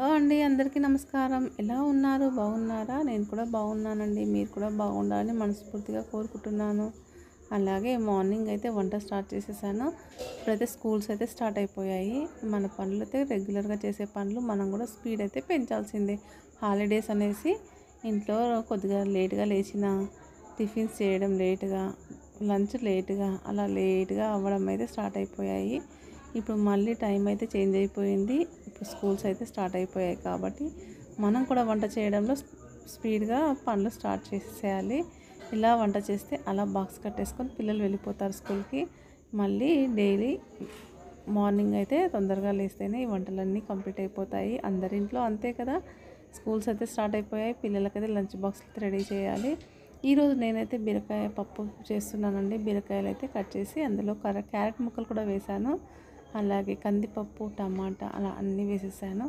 Hello అండి, అందరికీ నమస్కారం. ఎలా ఉన్నారు? బాగున్నారా? నేను కూడా బాగున్నానండి. మీరు కూడా బాగుండాలని మనస్ఫూర్తిగా కోరుకుంటున్నాను. అలాగే మార్నింగ్ అయితే వంట స్టార్ట్ చేసేసాను. ఇప్పుడైతే స్కూల్స్ అయితే స్టార్ట్ అయిపోయాయి. మన పనులు అయితే రెగ్యులర్గా చేసే పనులు మనం కూడా స్పీడ్ అయితే పెంచాల్సిందే. హాలిడేస్ అనేసి ఇంట్లో కొద్దిగా లేట్గా లేచిన, టిఫిన్స్ చేయడం లేట్గా, లంచ్ లేట్గా, అలా లేట్గా అవ్వడం అయితే స్టార్ట్ అయిపోయాయి. ఇప్పుడు మళ్ళీ టైం అయితే చేంజ్ అయిపోయింది. ఇప్పుడు స్కూల్స్ అయితే స్టార్ట్ అయిపోయాయి కాబట్టి మనం కూడా వంట చేయడంలో స్పీడ్గా పనులు స్టార్ట్ చేసేయాలి. ఇలా వంట చేస్తే అలా బాక్స్ కట్టేసుకొని పిల్లలు వెళ్ళిపోతారు స్కూల్కి. మళ్ళీ డైలీ మార్నింగ్ అయితే తొందరగా లేస్తేనే ఈ వంటలన్నీ కంప్లీట్ అయిపోతాయి. అందరింట్లో అంతే కదా. స్కూల్స్ అయితే స్టార్ట్ అయిపోయాయి. పిల్లలకైతే లంచ్ బాక్స్ అయితే రెడీ చేయాలి. ఈరోజు నేనైతే బీరకాయ పప్పు చేస్తున్నానండి. బీరకాయలు అయితే కట్ చేసి అందులో క్యారెట్ ముక్కలు కూడా వేశాను. అలాగే కందిపప్పు, టమాటా అలా అన్నీ వేసేసాను.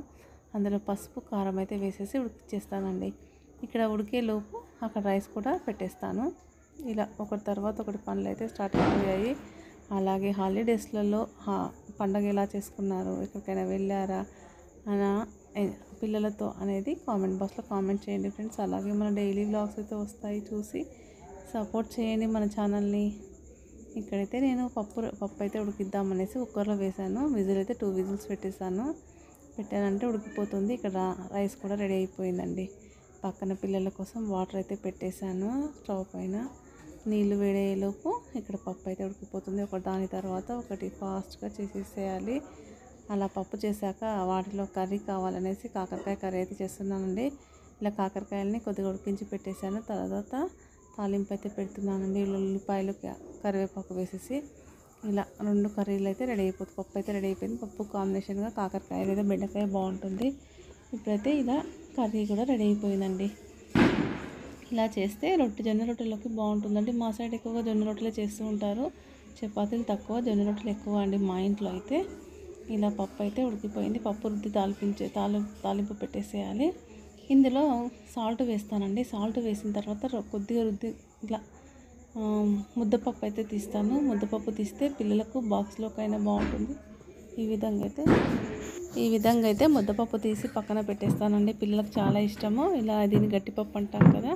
అందులో పసుపు, కారం అయితే వేసేసి ఉడికిచ్చేస్తానండి. ఇక్కడ ఉడికేలోపు అక్కడ రైస్ కూడా పెట్టేస్తాను. ఇలా ఒకటి తర్వాత ఒకటి పనులు అయితే స్టార్ట్ అయిపోయాయి. అలాగే హాలిడేస్లలో పండగ ఎలా చేసుకున్నారు, ఎక్కడికైనా వెళ్ళారా అలా పిల్లలతో అనేది కామెంట్ బాక్స్లో కామెంట్ చేయండి ఫ్రెండ్స్. అలాగే మన డైలీ వ్లాగ్స్ అయితే వస్తాయి, చూసి సపోర్ట్ చేయండి మన ఛానల్ని. ఇక్కడైతే నేను పప్పు అయితే ఉడికిద్దామనేసి కుక్కర్లో వేసాను. విజిల్ అయితే 2 విజిల్స్ పెట్టానంటే ఉడికిపోతుంది. ఇక్కడ రైస్ కూడా రెడీ అయిపోయిందండి. పక్కన పిల్లల కోసం వాటర్ అయితే పెట్టేశాను స్టవ్ పైన. నీళ్ళు వేడయ్యేలోపు ఇక్కడ పప్పు అయితే ఉడికిపోతుంది. ఒక దాని తర్వాత ఒకటి ఫాస్ట్గా చేసేసేయాలి. అలా పప్పు చేశాక వాటిలో కర్రీ కావాలనేసి కాకరకాయ కర్రీ అయితే చేస్తున్నానండి. ఇలా కాకరకాయలని కొద్దిగా ఉడికించి పెట్టేశాను. తర్వాత తాలింపు అయితే పెడుతున్నానండి. ఉల్లిపాయలు, కరివేపాకు వేసేసి ఇలా 2 కర్రీలు అయితే రెడీ అయిపోతుంది. పప్పు అయితే రెడీ అయిపోయింది. పప్పు కాంబినేషన్గా కాకరకాయ లేదా బెండకాయ బాగుంటుంది. ఇప్పుడైతే ఇలా కర్రీ కూడా రెడీ అయిపోయిందండి. ఇలా చేస్తే జొన్న రొట్టెలోకి బాగుంటుందండి. మా సైడ్ ఎక్కువగా జొన్న రొట్టెలే చేస్తూ ఉంటారు. చపాతీలు తక్కువ, జొన్న రొట్టెలు ఎక్కువ అండి మా ఇంట్లో అయితే. ఇలా పప్పు అయితే ఉడికిపోయింది. పప్పు రుద్ది తాలింపు పెట్టేసేయాలి. ఇందులో సాల్ట్ వేస్తానండి. సాల్ట్ వేసిన తర్వాత కొద్దిగా రుద్ది ఇట్లా ముద్దపప్పు అయితే తీస్తాను. ముద్దపప్పు తీస్తే పిల్లలకు బాక్స్లోకైనా బాగుంటుంది. ఈ విధంగా అయితే ముద్దపప్పు తీసి పక్కన పెట్టేస్తానండి. పిల్లలకు చాలా ఇష్టము. ఇలా దీన్ని గట్టిపప్పు అంటాం కదా,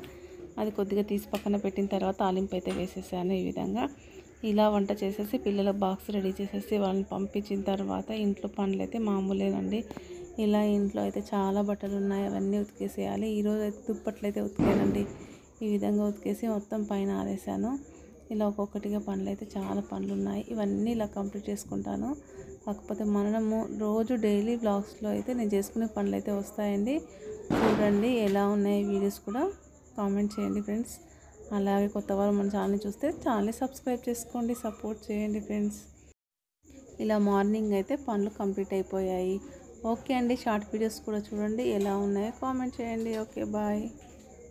అది కొద్దిగా తీసి పక్కన పెట్టిన తర్వాత తాలింపు అయితే వేసేసాను. ఈ విధంగా ఇలా వంట చేసేసి పిల్లల బాక్స్ రెడీ చేసేసి వాళ్ళని పంపించిన తర్వాత ఇంట్లో పనులు అయితే మామూలేనండి. ఇలా ఇంట్లో అయితే చాలా బట్టలు ఉన్నాయి, అవన్నీ ఉతికేసేయాలి. ఈరోజు అయితే దుప్పట్లు అయితే ఉతికానండి. ఈ విధంగా ఉతికేసి మొత్తం పైన ఆరేసాను. ఇలా ఒక్కొక్కటిగా పనులు అయితే చాలా పనులు ఉన్నాయి. ఇవన్నీ ఇలా కంప్లీట్ చేసుకుంటాను. కాకపోతే మనము రోజు డైలీ బ్లాగ్స్లో అయితే నేను చేసుకునే పనులు అయితే వస్తాయండి. చూడండి ఎలా ఉన్నాయి వీడియోస్ కూడా కామెంట్ చేయండి ఫ్రెండ్స్. అలాగే కొత్త వారు మన ఛానల్ని చూస్తే ఛానల్ని సబ్స్క్రైబ్ చేసుకోండి, సపోర్ట్ చేయండి ఫ్రెండ్స్. ఇలా మార్నింగ్ అయితే పనులు కంప్లీట్ అయిపోయాయి. ఓకే అండి, షార్ట్ వీడియోస్ కూడా చూడండి ఎలా ఉన్నాయో కామెంట్ చేయండి. Okay, bye.